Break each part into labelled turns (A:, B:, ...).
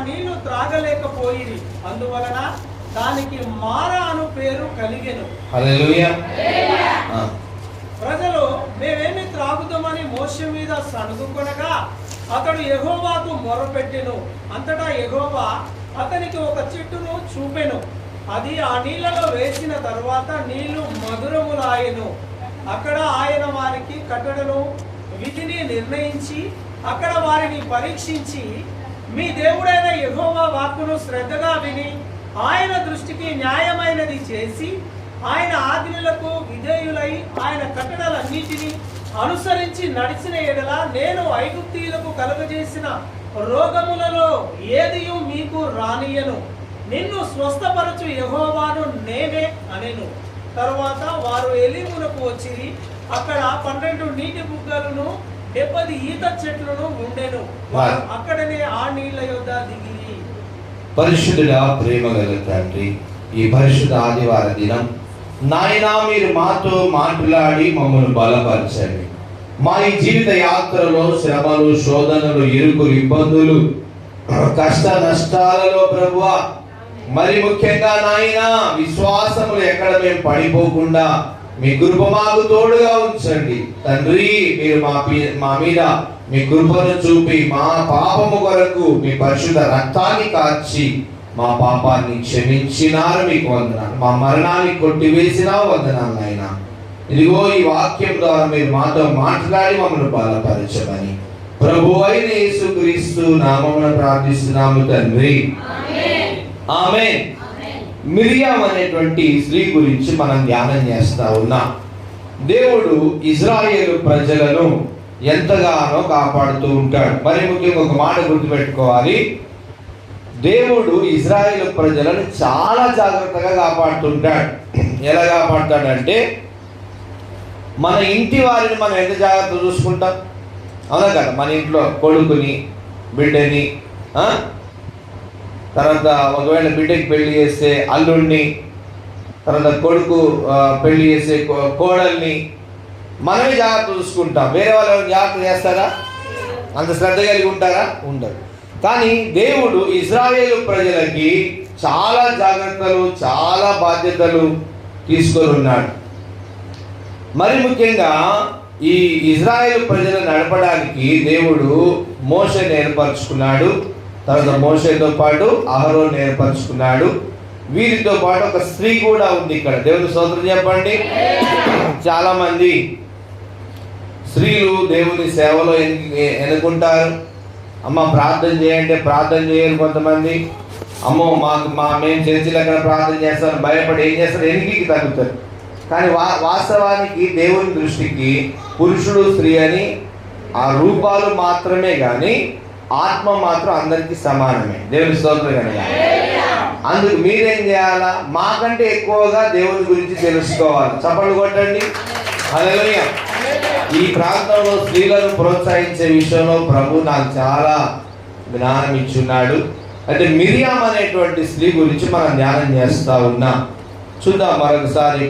A: నీళ్లు త్రాగలేకపోయిరి, అందువలన దానికి మారా అను పేరు కలిగెను.
B: హల్లెలూయా.
A: ప్రజలు మేమేమి త్రాగుతామని మోషే మీద సణుగుకొనగా అతడు యెహోవాకు మొరపెట్టెను. అంతటా యెహోవా అతనికి ఒక చెట్టును చూపెను. అది ఆ నీళ్లలో వేసిన తరువాత నీళ్లు మధురములాయెను. అక్కడ ఆయన వారికి కట్టడను విధిని నిర్ణయించి అక్కడ వారిని పరీక్షించి, మీ దేవుడైన యెహోవా వాక్కును శ్రద్ధగా విని ఆయన దృష్టికి న్యాయమైనది చేసి ఆయన ఆజ్ఞలకు విధేయులై ఆయన కట్టడలన్నిటినీ అనుసరించి నడిచిన ఎడల నేను ఐగుప్తీయులకు కలుగజేసిన రోగములలో ఏదియు మీకు రానియను. నిన్ను స్వస్థపరచు యెహోవాను నేనే అనెను. తరువాత వారు ఎలీమునకు వచ్చిరి. అక్కడ 12 నీటి బుగ్గలను 70 ఈత చెట్లను ఉండెను. వారు అక్కడనే ఆ నీళ్ల యొద్ద దిగిరి.
B: పరిశుద్ధుడా, ప్రేమ గల తండ్రి, ఈ పరిశుద్ధ ఆదివార దినం నాయనా మీరు మాతో మాట్లాడి మమ్మల్ని బలపరచండి. మా ఈ జీవిత యాత్రలో శ్రమలు, శోధనలు, ఇరుకులు, ఇబ్బందులు, కష్ట నష్టాలలో ప్రభువా, మరి ముఖ్యంగా నాయనా విశ్వాసములు ఎక్కడ మేము పడిపోకుండా మీ కృప మాకు తోడుగా ఉంచండి తండ్రి. మీరు మా మీద మీ కృపను చూపి మా పాపము కొరకు మీ పరిశుద్ధ రక్తాన్ని కార్చి మా పాపాన్ని క్షమించినారు, మీకు వందనాలు. మా మరణాన్ని కొట్టివేసినా వందనాలు నాయన. ఇదిగో ఈ వాక్యం ద్వారా మీరు మాతో మాట్లాడి మమ్మల్ని బలపరచమని ప్రభు అయిన యేసుక్రీస్తు నామమున ప్రార్థిస్తున్నాము తండ్రి, ఆమేన్. మిరియాం అనేటువంటి స్త్రీ గురించి మనం ధ్యానం చేస్తా ఉన్నాం. దేవుడు ఇజ్రాయేలు ప్రజలను ఎంతగానో కాపాడుతూ ఉంటాడు. మరి ముఖ్యంగా ఒక మాట గుర్తుపెట్టుకోవాలి, దేవుడు ఇజ్రాయేలు ప్రజలను చాలా జాగ్రత్తగా కాపాడుతుంటాడు. ఎలా కాపాడుతాడంటే, మన ఇంటి వారిని మనం ఎంత జాగ్రత్త చూసుకుంటాం, అవునా కదా? మన ఇంట్లో కొడుకుని, బిడ్డని, తర్వాత ఒకవేళ బిడ్డకి పెళ్లి చేస్తే అల్లుడిని, తర్వాత కొడుకు పెళ్లి చేసే కోడల్ని మనమే జాగ్రత్త చూసుకుంటాం. వేరే వాళ్ళు జాగ్రత్త చేస్తారా? అంత శ్రద్ధ కలిగి ఉంటారా? ఉండరు. కానీ దేవుడు ఇజ్రాయేలు ప్రజలకి చాలా జాగ్రత్తలు, చాలా బాధ్యతలు తీసుకొని ఉన్నాడు. మరి ముఖ్యంగా ఈ ఇజ్రాయేలు ప్రజలను నడపడానికి దేవుడు మోషేని ఏర్పరచుకున్నాడు. తర్వాత మోషేతో పాటు అహరోను ఏర్పరచుకున్నాడు. వీరితో పాటు ఒక స్త్రీ కూడా ఉంది ఇక్కడ. దేవుని స్తోత్రం చెప్పండి. చాలా మంది స్త్రీలు దేవుని సేవలో ఎన్నుకుంటారు. అమ్మ ప్రార్థన చేయంటే ప్రార్థన చేయరు కొంతమంది. అమ్మో మేము చర్చిలో ఎక్కడ ప్రార్థన చేస్తాను భయపడి ఏం చేస్తారు, ఎన్నికకి తగ్గుతారు. కానీ వాస్తవానికి దేవుని దృష్టికి పురుషుడు స్త్రీ అని ఆ రూపాలు మాత్రమే కానీ ఆత్మ మాత్రం అందరికీ సమానమే. దేవుని స్తోత్రం కనుక అందుకు మీరేం చేయాలా? మాకంటే ఎక్కువగా దేవుని గురించి తెలుసుకోవాలి. చప్పట్లు కొట్టండి. హల్లెలూయా. ఈ ప్రాంతంలో స్త్రీలను ప్రోత్సహించే విషయంలో ప్రభు నాకు చాలా జ్ఞానం ఇచ్చున్నాడు. అయితే మిరియాం అనేటువంటి స్త్రీ గురించి మనం ధ్యానం చేస్తా ఉన్నాం. చూద్దాం మరొకసారి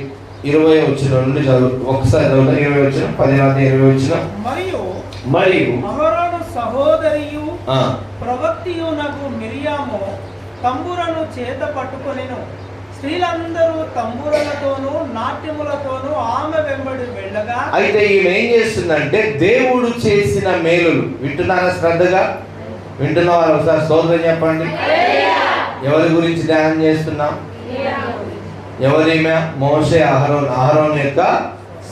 B: 20వ వచనం నుండి చదువు. ఒకసారి చదువుతాం. 20వ వచనం, 15వ 20వ వచనం. మరియు
A: అహరోను సహోదరియు ప్రవక్తియునగు మిరియాము తంబురను చేత పట్టుకొనెను. స్త్రీలందరూ తంబురలతోనూ నాట్యములతోనూ ఆమె వెంబడి వెళ్ళగా.
B: అయితే ఈమె ఏం చేస్తుందంటే దేవుడు చేసిన మేలులు వింటున్నారా? శ్రద్ధగా వింటున్న వారు ఒకసారి స్తోత్రం చెప్పండి. ఎవరి గురించి ధ్యానం చేస్తున్నాం? ఎవరిమే? మోషే, అహరోను యొక్క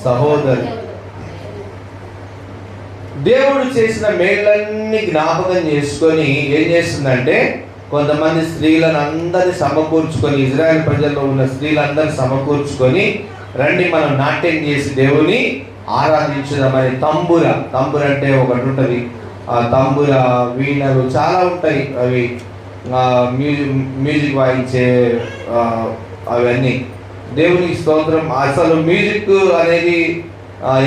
B: సహోదరు. దేవుడు చేసిన మేళ్ళన్నీ జ్ఞాపకం చేసుకొని ఏం చేస్తుందంటే, కొంతమంది స్త్రీలను అందరినీ సమకూర్చుకొని, ఇజ్రాయెల్ ప్రజల్లో ఉన్న స్త్రీలందరినీ సమకూర్చుకొని, రండి మనం నాట్యం చేసి దేవుని ఆరాధించుదామని. తంబుర అంటే ఒకటి ఉంటుంది. తంబుర, వీణలు చాలా ఉంటాయి. అవి మ్యూజిక్ వాయించే అవన్నీ. దేవునికి స్తోత్రం. అసలు మ్యూజిక్ అనేది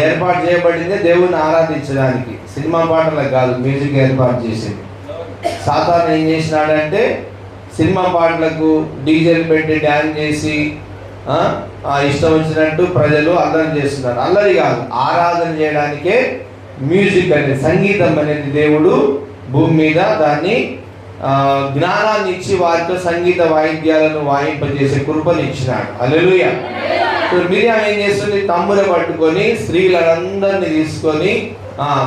B: ఏర్పాటు చేయబడింది దేవుని ఆరాధించడానికి. సినిమా పాటలకు కాదు మ్యూజిక్ ఏర్పాటు చేసింది. సాతాను ఏం చేసినాడంటే సినిమా పాటలకు డీజేలు పెట్టి డ్యాన్స్ చేసి ఇష్టం వచ్చినట్టు ప్రజలు అల్లరి చేస్తున్నారు. అల్లరి కాదు, ఆరాధన చేయడానికే మ్యూజిక్ అనేది, సంగీతం అనేది దేవుడు భూమి మీద దాన్ని జ్ఞానాన్ని ఇచ్చి వారితో సంగీత వాయిద్యాలను వాయింపజేసే కృపను ఇచ్చినాడు. హల్లెలూయా. మిరియాం ఏం చేస్తుంది? తమ్ముర పట్టుకొని స్త్రీలందరినీ తీసుకొని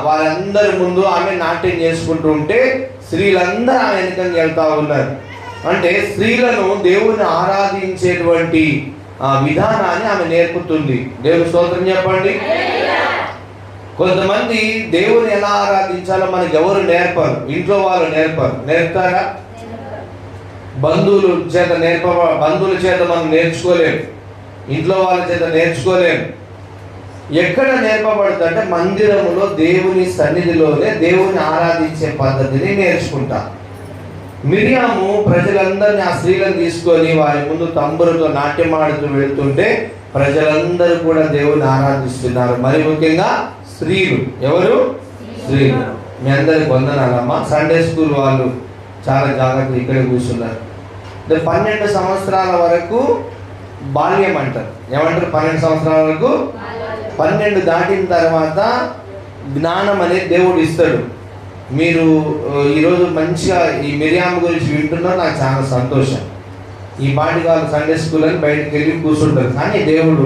B: వారందరి ముందు ఆమె నాట్యం చేసుకుంటూ ఉంటే స్త్రీలందరూ ఆమె వెనుకని వెళ్తా ఉన్నారు. అంటే స్త్రీలను దేవుని ఆరాధించేటువంటి విధానాన్ని ఆమె నేర్పుతుంది. దేవుని స్తోత్రం చెప్పండి. కొంతమంది దేవుని ఎలా ఆరాధించాలో మనకి ఎవరు నేర్పరు, ఇంట్లో వాళ్ళు నేర్పరు. నేర్పుతారా? బంధువుల చేత మనం నేర్చుకోలేము, ఇంట్లో వాళ్ళ చేత నేర్చుకోలేము. ఎక్కడ నేర్పబడుతుంది అంటే మందిరములో దేవుని సన్నిధిలోనే దేవుని ఆరాధించే పద్ధతిని నేర్చుకుంటాం. మిరియాము ప్రజలందరినీ ఆ స్త్రీలను తీసుకొని వారి ముందు తంబురతో నాట్యమాడుతూ వెళ్తుంటే ప్రజలందరూ కూడా దేవుని ఆరాధిస్తున్నారు. మరి ముఖ్యంగా స్త్రీలు. ఎవరు? స్త్రీలు. మీ అందరికి వందనాలమ్మా. సండే స్కూల్ వాళ్ళు చాలా జాగ్రత్తగా ఇక్కడే కూర్చున్నారు. 12 సంవత్సరాల వరకు బాల్యం అంటారు. ఏమంటారు? 12 సంవత్సరాల వరకు. 12 దాటిన తర్వాత జ్ఞానం అనేది దేవుడు ఇస్తాడు. మీరు ఈరోజు మంచిగా ఈ మిరియాం గురించి వింటున్నారు, నాకు చాలా సంతోషం. ఈ పాటి వాళ్ళు సండే స్కూల్ అని బయటకు వెళ్ళి కూర్చుంటారు, కానీ దేవుడు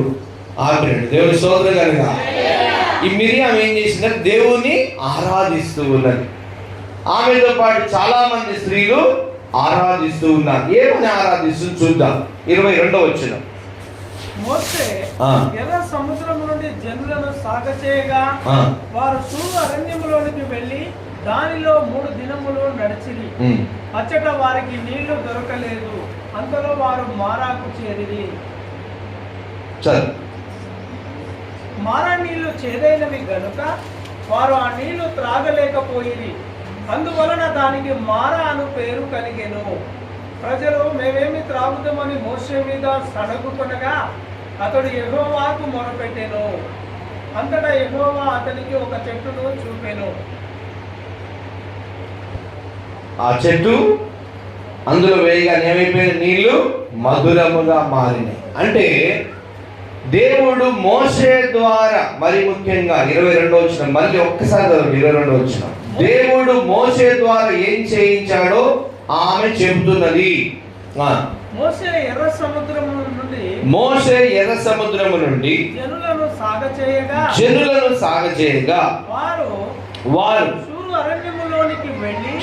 B: ఆపినాడు. దేవుని స్తోత్రం కనుక ఈ మిరియాం ఏం చేసిందంటే దేవుని ఆరాధిస్తూ ఉన్నది. ఆమెతో పాటు చాలా మంది స్త్రీలు ఆరాధిస్తూ ఉన్నారు. ఏమని ఆరాధిస్తూ చూద్దాం. 22వ వచనం.
A: మోషే ఎర్ర సముద్రం నుండి జనులను సాగచేయగా వారు సూరు అరణ్యములోనికి వెళ్ళి దానిలో 3 దినములు నడిచిరి. అచ్చట వారికి నీళ్లు దొరకలేదు. అంతలో వారు మారాకు చేరిరి. మారా నీళ్లు చేదైనవి గనుక వారు ఆ నీళ్లు త్రాగలేకపోయిరి. అందువలన దానికి మారా అను పేరు కలిగెను. ప్రజలు మేమేమి త్రాగుతామని మోషే మీద సణగుకొనగా అతడు యెహోవాకు మొరపెట్టెను. అంతటా యెహోవా అతనికి ఒక చెట్టును చూపెను.
B: ఆ చెట్టు అందులో వేయగా ఏమైపోయిన నీళ్లు మధురముగా మారినాయి. అంటే దేవుడు మోషే ద్వారా, మరి ముఖ్యంగా 22వ వచనం, మళ్ళీ ఒక్కసారి 22వ వచనం. దేవుడు మోషే ద్వారా ఏం చేయించాడో ఆమె చెబుతున్నది.
A: మోషే ఎర్ర సముద్రము నుండి జనులను సాగచేయగా వారు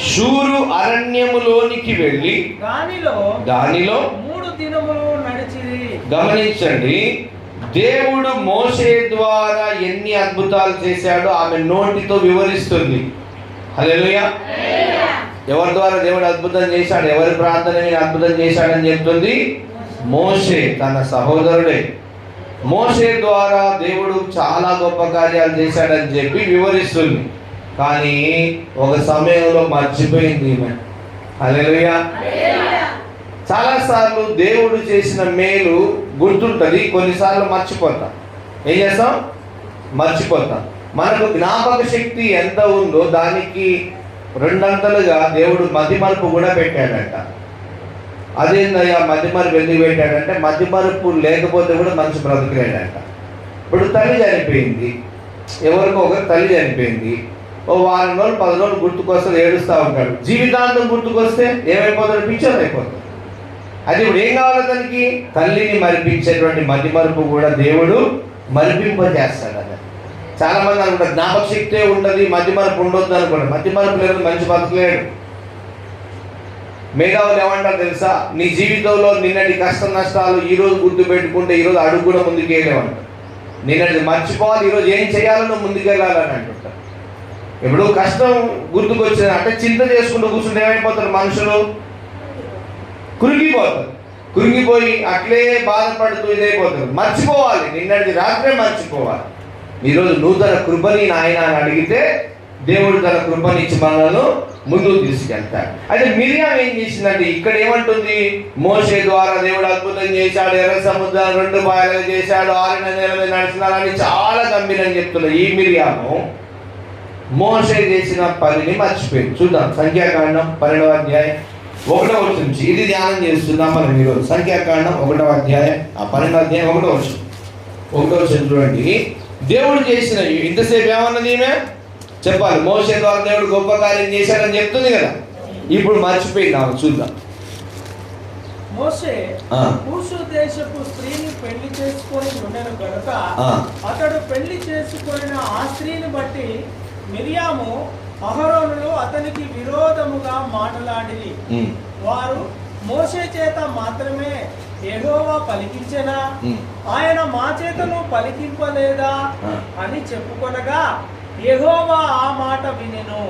A: షూరు అరణ్యములోనికి వెళ్ళి దానిలో 3 దినములు నడిచిరి. గమనించండి, దేవుడు మోషే ద్వారా ఎన్ని అద్భుతాలు చేశాడో ఆమె నోటితో వివరిస్తుంది. హల్లెలూయా. ఎవరి ద్వారా దేవుడు అద్భుతం చేశాడు, ఎవరి ప్రార్థన అద్భుతం చేశాడని చెప్తుంది? మోషే, తన సహోదరుడే. మోషే ద్వారా దేవుడు చాలా గొప్ప కార్యాలు చేశాడని చెప్పి వివరిస్తుంది. కానీ ఒక సమయంలో మర్చిపోయింది ఈమె. హల్లెలూయా. చాలాసార్లు దేవుడు చేసిన మేలు గుర్తుంటుంది, కొన్నిసార్లు మర్చిపోతాం. ఏం చేస్తాం? మర్చిపోతాం. మనకు జ్ఞాపక శక్తి ఎంత ఉందో దానికి 2 అంతలుగా దేవుడు మతిమరుపు కూడా పెట్టాడంట. అదేందయ్యా మతిమరుపు ఎందుకు పెట్టాడంటే, మతిమరుపు లేకపోతే కూడా మంచి బ్రతకలేడంట. ఇప్పుడు తల్లి చనిపోయింది, ఎవరికో ఒకరు తల్లి చనిపోయింది, ఓ వారం రోజులు 10 రోజులు గుర్తుకొస్తే ఏడుస్తూ ఉంటాడు. జీవితాంతం గుర్తుకొస్తే ఏమైపోతాడు? పిక్చర్ అయిపోతాడు. అది ఇప్పుడు ఏం కావాలి అతనికి? తల్లిని మరిపించేటువంటి మతిమరుపు కూడా దేవుడు మరిపింపజేస్తాడు. అది చాలా మంది అనుకుంటారు జ్ఞాపక శక్తే ఉండదు, మతిమరుపు ఉండొద్దు అనుకుంటారు. మతిమరుపు లేదు, మంచి బతకలేడు. మేధావులు ఏమంటారు తెలుసా? నీ జీవితంలో నిన్నటి కష్ట నష్టాలు ఈరోజు గుర్తు పెట్టుకుంటే ఈరోజు అడుగు కూడా ముందుకెళ్ళేమంటారు. నిన్నటి మర్చిపోవాలి, ఈరోజు ఏం చేయాలో నువ్వు ముందుకెళ్ళాలని అంటుంటారు. ఇప్పుడు కష్టం గుర్తుకొచ్చిన అంటే చింత చేసుకుంటూ కూర్చుంటే ఏమైపోతారు? మనుషులు కురిగిపోయి అట్లే బాధపడుతూ ఇదైపోతారు. మర్చిపోవాలి, నిన్నటి రాత్రే మర్చిపోవాలి. ఈరోజు నూతన కృపని నాయన అని అడిగితే దేవుడు తన కృపనిచ్చి మనలను ముందుకు తీసుకెళ్తాడు. అయితే మిరియాం ఏం చేసిందంటే ఇక్కడ ఏమంటుంది? మోషే ద్వారా దేవుడు అద్భుతం చేశాడు, ఎర్ర సముద్రాన్ని 2 పాయలుగా చేశాడు, 6 నెలల మీద నడిచినారని చాలా గంభీరంగా చెప్తున్నారు. ఈ మిరియాము మోషే చేసిన పనిని మర్చిపోయింది. చూద్దాం సంఖ్యాకాండం 12వ అధ్యాయం 1వ వచనం నుంచి ఇది ధ్యానం చేస్తున్నాం మనం ఈరోజు. సంఖ్యాకాండం 1వ అధ్యాయం 12వ అధ్యాయం 1వ వచనం చూడండి. దేవుడు చేసిన ఇంతసేపు ఏమన్నది ఈమె? చెప్పాలి. మోషే ద్వారా దేవుడు గొప్ప కార్యం చేశాడని చెప్తుంది కదా.
B: ఇప్పుడు మర్చిపోయినాము, చూద్దాం.
A: మోషే
B: ఆ.
A: కూషు దేశపు స్త్రీని పెళ్లి చేసుకొని ఉండెను గనుక
B: ఆ.
A: అతడు పెళ్లి చేసుకొనిన ఆ స్త్రీని బట్టి మిరియాము అహరోనులు అతనికి విరోధముగా మాటలాడిరి. వారు మోషే చేత మాత్రమే యెహోవా పలికించెనా, ఆయన మా చేతను పలికింపలేదా అని చెప్పుకొనగా యెహోవా ఆ మాట వినెను.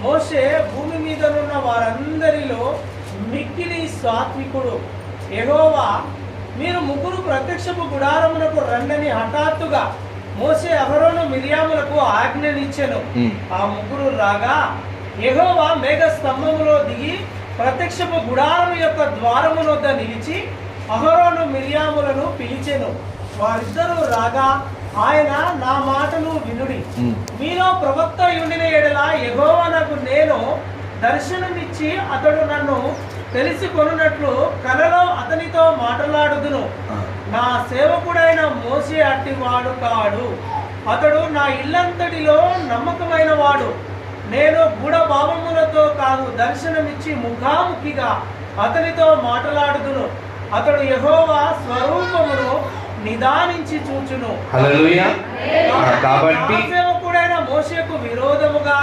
A: మోషే భూమి మీదనున్న వారందరిలో మిక్కిలి సాత్వికుడు. యెహోవా మీరు ముగ్గురు ప్రత్యక్షపు గుడారమునకు రండని హఠాత్తుగా మోషే అహరోను మిరియాములకు ఆజ్ఞనిచ్చెను. ఆ ముగ్గురు రాగా యెహోవా మేఘ స్తంభములో దిగి ప్రత్యక్షపు గుడారము యొక్క ద్వారము వద్ద నిలిచి అహరోను మిరియాములను పిలిచెను. వారిద్దరూ రాగా ఆయన నా మాటను వినుడి, మీలో ప్రవక్త యుండిన ఎడల యెహోవానకు నేను దర్శనమిచ్చి అతడు నన్ను తెలుసుకొనున్నట్లు కలలో అతనితో మాట్లాడుదును. నా సేవకుడైన మోషే అట్టివాడు కాడు, అతడు నా ఇల్లంతటిలో నమ్మకమైన వాడు. నేను గూఢభావములతో కాదు, దర్శనమిచ్చి ముఖాముఖిగా అతనితో మాట్లాడుదును. అతడు యెహోవా స్వరూపమును నిదానించి చూచును.
B: హల్లెలూయా. కాబట్టి
A: సేవకుడైన మోషేకు విరోధముగా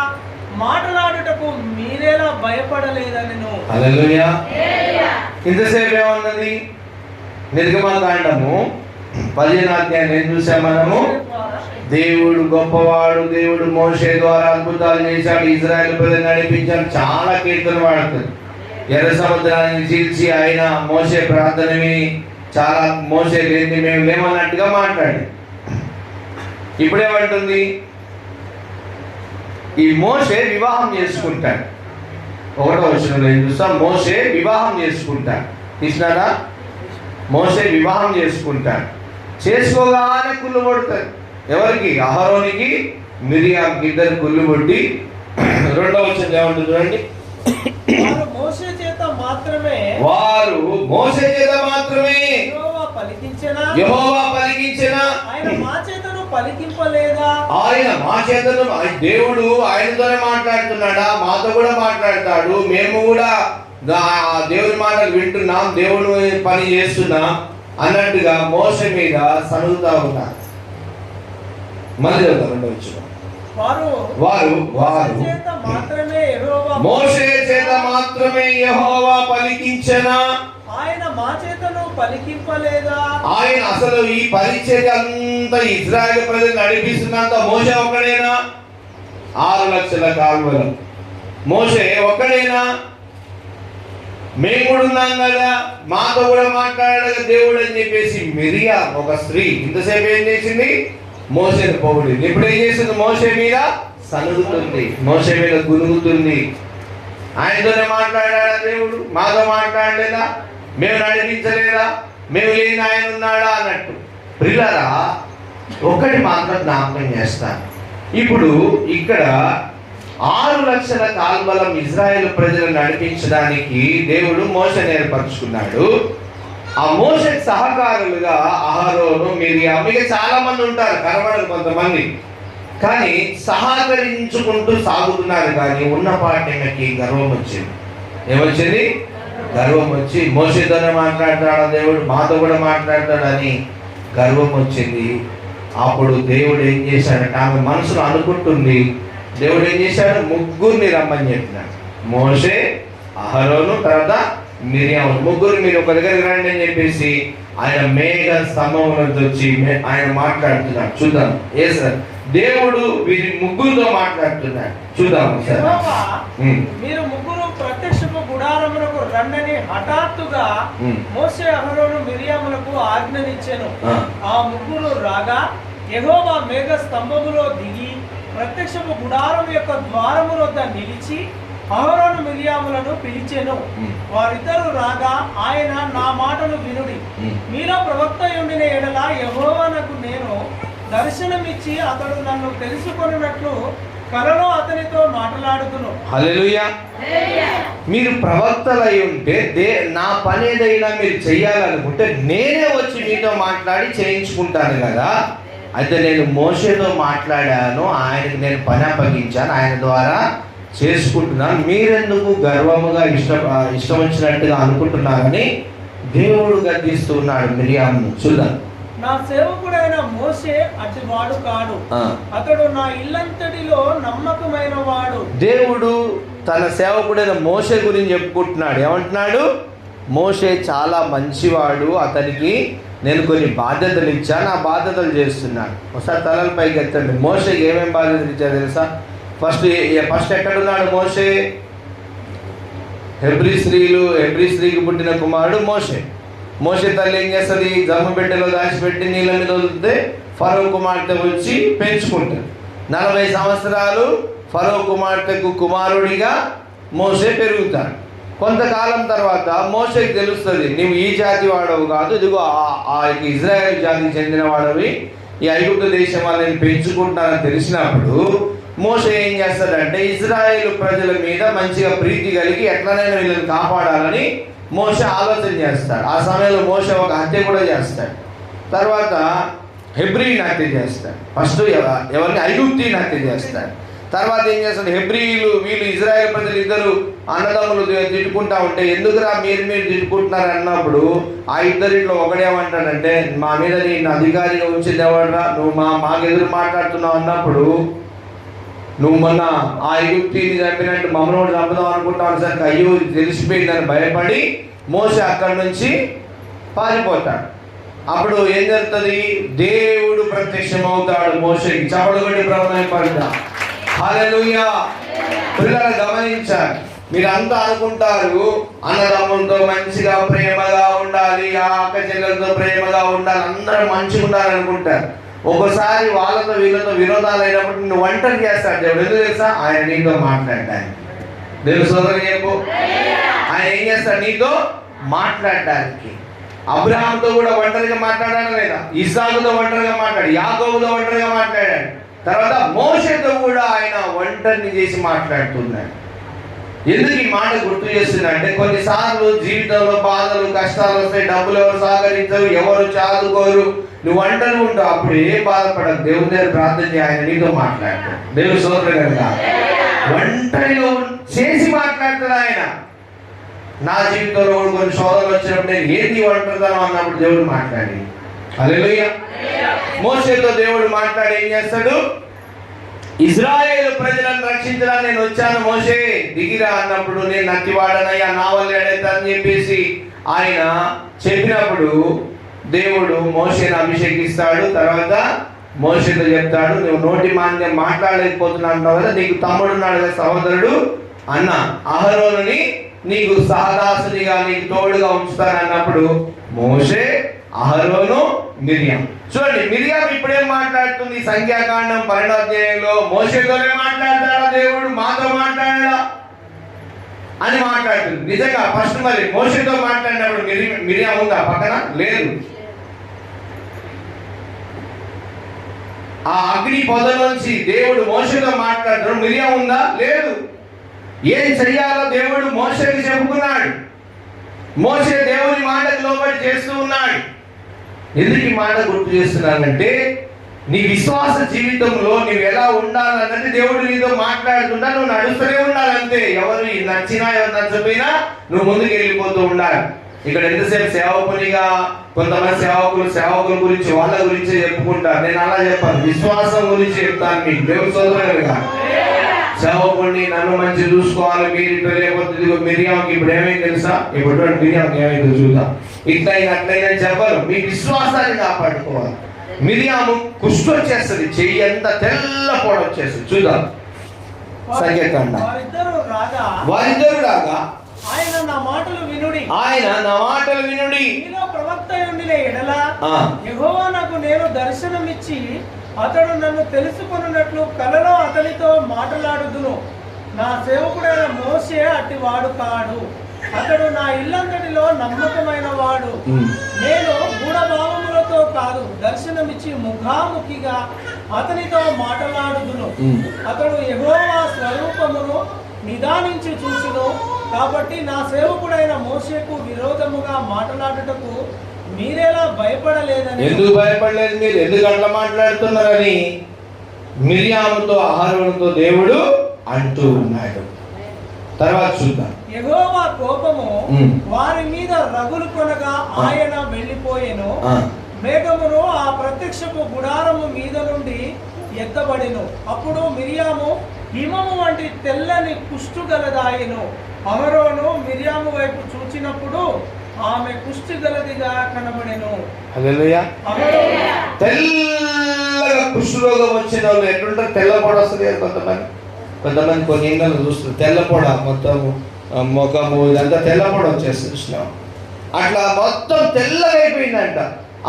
A: మాట్లాడుటకు మీరేలా భయపడలేదనెను.
B: హల్లెలూయా. ఇంతసేపు ఏమన్నది? నిర్గమకాండము 15వ అధ్యాయం ఏం చూసాం మనము? దేవుడు గొప్పవాడు, దేవుడు మోషే ద్వారా అద్భుతాలు చేశాడు, ఇజ్రాయెల్ ప్రజలు నడిపించాడు. చాలా కీర్తన వాడుతుంది. ఎర్ర సముద్రాన్ని చీల్చి ఆయన మోషే ప్రార్థన విని చాలా మోషే లేని మేము లేమన్నట్టుగా మాట్లాడి, ఇప్పుడేమంటుంది? ఈ మోషే వివాహం చేసుకుంటాడు. 1వ వచనంలో ఏం చూస్తాం? మోషే వివాహం చేసుకుంటాడు. తీసినారా? మోషే వివాహం చేసుకుంటాడు. చేసుకోగానే కుళ్ళు పడుతుంది. ఎవరికి? అహరోనికి, మిరియాకి ఇద్దరు కుళ్ళు పట్టి 2వ వచనం ఏమంటుంది చూడండి.
A: వారు మోషే చేత మాత్రమే యెహోవా పలికించెనా, ఆయన మా చేతను పలికింపలేదా?
B: ఆయన మా చేతను, దేవుడు ఆయనతోనే మాట్లాడుతున్నాడా? మాతో కూడా మాట్లాడతాడు. మేము కూడా దేవుని మాటలు వింటున్నాం, దేవుని పని చేస్తున్నాం అన్నట్టుగా మోషే మీద సనుగుతా ఉన్నారు. మళ్ళీ 2వ వచనం. వారు మోషే చేత మాత్రమే యెహోవా పలికించెనా,
A: ఆయన మా చేతను పలికింపలేదా?
B: ఆయన అసలు ఈ పరిచర్య అంతా ఇజ్రాయెల్ ప్రజలు నడిపిస్తున్నంత మోషే ఒక్కడేనా? 6 లక్షల కాల్వలు మోషే ఒక్కడేనా? మేము కూడా ఉన్నాం కదా, మాతో కూడా మాట్లాడాలి దేవుడు అని చెప్పేసి మిరియా ఒక స్త్రీ ఇంతసేపు ఏం చేసింది? మోషేని పొగిడింది. ఇప్పుడు ఏం చేసింది? మోషే మీద సనుగుతుంది, మోషే మీద గునుగుతుంది. ఆయనతోనే మాట్లాడాడా దేవుడు? మాతో మాట్లాడలేదా? మేము నడిపించలేదా? మేము లేని ఆయన ఉన్నాడా అన్నట్టు. ప్రియులారా, ఒకటి మాత్రం జ్ఞాపకం చేస్తాను. ఇప్పుడు ఇక్కడ 6 లక్షల కాల్బలం ఇజ్రాయెల్ ప్రజలను నడిపించడానికి దేవుడు మోషేని ఏర్పరచుకున్నాడు. ఆ మోషేకి సహకారులుగా అహరోను, మిరియాము, ఇక చాలా మంది ఉంటారు, కనబడరు కొంతమంది, కానీ సహకరించుకుంటూ సాగుతున్నారు. కానీ ఉన్నపాటికి గర్వం వచ్చింది. ఏమొచ్చింది? గర్వం వచ్చి మోషేతోనే మాట్లాడతాడా దేవుడు, మాతో కూడా మాట్లాడతాడని గర్వం వచ్చింది. అప్పుడు దేవుడు ఏం చేశాడంటే, ఆమె మనసులో అనుకుంటుంది, దేవుడు ఏం చేశాడు? ముగ్గురిని రమ్మని చెప్పినాడు. మోషే, అహరోను, తర్వాత మిరియాము, ముగ్గురు మీరు ఒక దగ్గరికి రండి అని చెప్పేసి ఆయన మేఘ స్తంభంలో వచ్చి ఆయన మాట్లాడుతున్నాడు. చూద్దాం. ఏ సార్? దేవుడు వీరి ముగ్గురుతో మాట్లాడుతున్నాడు. చూద్దాం సార్.
A: మీరు ముగ్గురు ప్రత్యక్షపు గుడారములకు రండని హఠాత్తుగా మోషే, అహరోను, మిరియాములకు ఆజ్ఞనిచ్చెను. ఆ ముగ్గురు రాగా యెహోవా మేఘ స్తంభములో దిగి ప్రత్యక్షపు గుడారం యొక్క ద్వారము వద్ద నిలిచి అహరోను మిరియాములను పిలిచెను. వారిద్దరు రాగా ఆయన నా మాటను వినుడి, మీలో ప్రవక్త యుండిన ఎడల యెహోవానకు నేను దర్శనమిచ్చి అతడు నన్ను తెలుసుకొనున్నట్లు కలలో అతనితో మాట్లాడుదును.
B: హల్లెలూయా. మీరు ప్రవక్తలై ఉంటే నా పని ఏదైనా మీరు చెయ్యాలనుకుంటే నేనే వచ్చి మీతో మాట్లాడి చేయించుకుంటాను కదా. అయితే నేను మోషేతో మాట్లాడాను, ఆయనకు నేను పని అప్పగించాను, ఆయన ద్వారా చేసుకుంటున్నాను, మీరెందుకు గర్వముగా ఇష్టం వచ్చినట్టుగా అనుకుంటున్నారని దేవుడు గద్దిస్తూ ఉన్నాడు మిరియామును. చూద్దాం.
A: నా సేవకుడైన మోషే అటివాడు కాడు, అతడు నా ఇల్లంతటిలో నమ్మకమైన వాడు.
B: దేవుడు తన సేవకుడైన మోషే గురించి చెప్పుకుంటున్నాడు. ఏమంటున్నాడు? మోషే చాలా మంచివాడు, అతనికి నేను కొన్ని బాధ్యతలు ఇచ్చాను, ఆ బాధ్యతలు చేస్తున్నాడు. ఒకసారి తలల పైకి ఎత్తండి. మోషేకి ఏమేమి బాధ్యతలు ఇచ్చారు తెలుసా? ఫస్ట్ ఎక్కడున్నాడు మోషే? హెబ్రీ స్త్రీకి పుట్టిన కుమారుడు మోషే. మోషే తల్లి ఏం చేస్తుంది? జమ్మ బిడ్డలో దాచిపెట్టి నీళ్ళ మీద వదిలితే ఫరో కుమార్తె వచ్చి పెంచుకుంటారు. 40 సంవత్సరాలు ఫరో కుమార్తెకు కుమారుడిగా మోషే పెరుగుతాడు. కొంతకాలం తర్వాత మోషేకి తెలుస్తుంది, నువ్వు ఈ జాతి వాడవు కాదు, ఇదిగో ఆ ఇజ్రాయెల్ జాతికి చెందిన వాడవి, ఈ ఐగుప్తు దేశం వాళ్ళని పెంచుకుంటానని తెలిసినప్పుడు మోషే ఏం చేస్తాడంటే ఇజ్రాయేలు ప్రజల మీద మంచిగా ప్రీతి కలిగి ఎట్లనైనా వీళ్ళని కాపాడాలని మోషే ఆలోచన చేస్తాడు. ఆ సమయంలో మోషే ఒక హత్య కూడా చేస్తాడు. తర్వాత హెబ్రీని హత్య చేస్తాడు. ఫస్ట్ ఎవరిని? ఐగుప్తీని హత్య చేస్తాడు. తర్వాత ఏం చేస్తాడు? వీళ్ళు ఇజ్రాయేల్ ప్రజలు ఇద్దరు అన్నదమ్ములు తిట్టుకుంటా ఉంటే, ఎందుకురా మీరు తిట్టుకుంటున్నారు అన్నప్పుడు ఆ ఇద్దరిలో ఒకడేమంటాడంటే, మా మీద నేను అధికారిగా ఉంచింది ఎవడరా, నువ్వు మాకెదురు మాట్లాడుతున్నావు అన్నప్పుడు, నువ్వు మొన్న ఆ ఐగుప్తీని చంపినట్టు మమ్మల్ని చంపుదాం అనుకుంటావు సరికి అయ్యో తెలిసిపోయిందని భయపడి మోషే అక్కడి నుంచి పారిపోతాడు. అప్పుడు ఏం జరుగుతుంది? దేవుడు ప్రత్యక్షమవుతాడు మోషేకి. చపడు కొట్టి ప్రభుత్వం. హల్లెలూయా. పిల్లలు గమనించాలి. మీరంతా అనుకుంటారు అన్నదమ్ములతో మంచిగా ప్రేమగా ఉండాలి, ఆ అక్క చెల్లెలతో ప్రేమగా ఉండాలి, అందరూ మంచిగా ఉండాలి అనుకుంటారు. ఒకసారి వాళ్ళతో వీళ్ళతో విరోధాలు అయినప్పుడు నిన్ను ఒంటరి చేస్తాడు దేవుడు. ఎందుకు తెలుసా? ఆయన నీతో మాట్లాడటానికి. దేవుడు సోదరు చెప్పు. ఆయన ఏం చేస్తాడు? నీతో మాట్లాడటానికి. అబ్రహాంతో కూడా ఒంటరిగా మాట్లాడాడు లేదా? ఇస్సాకుతో ఒంటరిగా మాట్లాడు, యాకోబుతో ఒంటరిగా మాట్లాడాడు. తర్వాత మోషేతో కూడా ఆయన ఒంటరిని చేసి మాట్లాడుతున్నాడు. ఎందుకు ఈ మాట గుర్తు చేస్తున్నా అంటే, కొన్నిసార్లు జీవితంలో బాధలు కష్టాలు వస్తాయి, డబ్బులు ఎవరు సహకరించరు, ఎవరు చాదుకోరు, నువ్వు ఒంటరి ఉంటావు. అప్పుడు ఏం బాధపడదు, దేవుని దగ్గర ప్రార్థన చేయి, ఆయన నీతో మాట్లాడతాడు. దేవుని స్తోత్రం కనుక ఒంటరిగా చేసి మాట్లాడతాడు ఆయన. నా జీవితంలో కొన్ని శోధనలు వచ్చినప్పుడు నేను ఏంది ఒంటరితనం అన్నప్పుడు దేవుడు మాట్లాడి, హల్లెలూయా. మోషేతో దేవుడు మాట్లాడి ఏం చేస్తాడు? ఇజ్రాయేలు ప్రజలను రక్షించడానికి నేను వచ్చాను మోషే, దిగిరా అన్నప్పుడు, నేను నత్తివాడనయ్యా, నా వల్ల ఎడైతే అని చెప్పేసి ఆయన చెప్పినప్పుడు దేవుడు మోషేను అభిషేకిస్తాడు. తర్వాత మోషేతో చెప్తాడు, నువ్వు నోటి మాంద్యం మాట్లాడలేకపోతున్నావు అంటావు కదా, నీకు తమ్ముడు ఉన్నాడు కదా, సహోదరుడు అన్న అహరోనుని నీకు సహదాసునిగా నీకు తోడుగా ఉంచుతాను అన్నప్పుడు మోషే, అహరోను, మిరియాం. చూడండి, మిరియాం ఇప్పుడేం మాట్లాడుతుంది? సంఖ్యాకాండం 12వ అధ్యాయంలో మోషేతోనే మాట్లాడతాడా దేవుడు, మాతో మాట్లాడా అని మాట్లాడుతుంది. నిజంగా ఫస్ట్ మరి మోషేతో మాట్లాడినప్పుడు మిరియాం ఉందా పక్కన? లేదు. ఆ అగ్ని పొద నుంచి దేవుడు మోషేతో మాట్లాడుతాడు, మిరియాం ఉందా? లేదు. ఏం చెయ్యాలో దేవుడు మోషేకి చెప్పుకున్నాడు. మోషే దేవుని మాటకు లోబడి చేస్తూ ఉన్నాడు. ఎందుకు ఈ మాట గుర్తు చేస్తున్నానంటే, నీ విశ్వాస జీవితంలో నువ్వు ఎలా ఉండాలన్నది దేవుడు నీతో మాట్లాడుతుంటా, నువ్వు నడుస్తూనే ఉండాలంతే. ఎవరు నచ్చినా ఎవరు నచ్చపోయినా నువ్వు ముందుకు వెళ్ళిపోతూ ఉండాలి. ఇక్కడ ఎంతసేపు సేవకునిగా కొంతమంది సేవకుల గురించి వాళ్ళ గురించి చెప్పుకుంటారు. నేను అలా చెప్పాను, విశ్వాసం గురించి చెప్తాను మీకు. దేవుని సోదరులుగా సేవకుడిని నన్ను మంచి చూసుకోవాలి, మీరు తెలియకపోతే మిరియాకి ఇప్పుడు ఏమైంది తెలుసా? ఇప్పుడు మిరియాకి ఏమైందో చూద్దాం. ఇట్లయినా అట్లయినా చెప్పరు, మీ విశ్వాసాన్ని కాపాడుకోవాలి. మిరియాము కుష్టు వచ్చేస్తుంది, చెయ్యి అంతా తెల్ల పొడ వచ్చేస్తుంది. చూద్దాం సంఖ్యాకాండం. వారిద్దరు రాగా
A: ఆయన నా మాటలు వినుడి, మీలో ప్రవక్త ఉండిన ఎడల యెహోవా నాకు నేను దర్శనమిచ్చి అతడు నన్ను తెలుసుకొనున్నట్లు కలలో అతనితో మాట్లాడుదును. నా సేవకుడైన మోషే అట్టి వాడు కాడు, అతడు నా ఇల్లంతటిలో నమ్మకమైన వాడు. నేను గూఢభావములతో కాదు, దర్శనమిచ్చి ముఖాముఖిగా అతనితో మాట్లాడుదును. అతడు యెహోవా స్వరూపమును నిదానించి చూచును. కాబట్టి నా సేవకుడైన మోషేకు విరోధముగా మాట్లాడుటకు మీరేలా భయపడలేదని.
B: ఎందుకు భయపడలేదు? మీరు ఎందుకు అట్లా మాట్లాడుతున్నారని మిరియాముతో అహరోనుతో దేవుడు అంటూ ఉన్నాడు. తర్వాత చూద్దాం.
A: యెహోవా కోపము వారి మీద రగులు కొనగా ఆయన వెళ్ళిపోయెను. మేఘమును ఆ ప్రత్యక్షపు గుడారము మీద నుండి ఎత్తబడెను. అప్పుడు మిరియాము హిమము వంటి తెల్లని కుష్టు గలదాయెను. అహరోను మిరియాము వైపు చూచినప్పుడు ఆమె కుష్టి గలదిగా కనబడెను.
B: హల్లెలూయా. తెల్లగా కుష్ఠరోగం వచ్చిన వాళ్ళు ఎట్లుంటారు? తెల్లపొడ వస్తుంది కదా కొంతమంది కొన్ని ఇండ్లను చూస్తారు, తెల్లపొడ మొత్తం ముఖము ఇదంతా తెల్లపొడ వచ్చేస్తుంది. అట్లా మొత్తం తెల్లగా అయిపోయిందంట.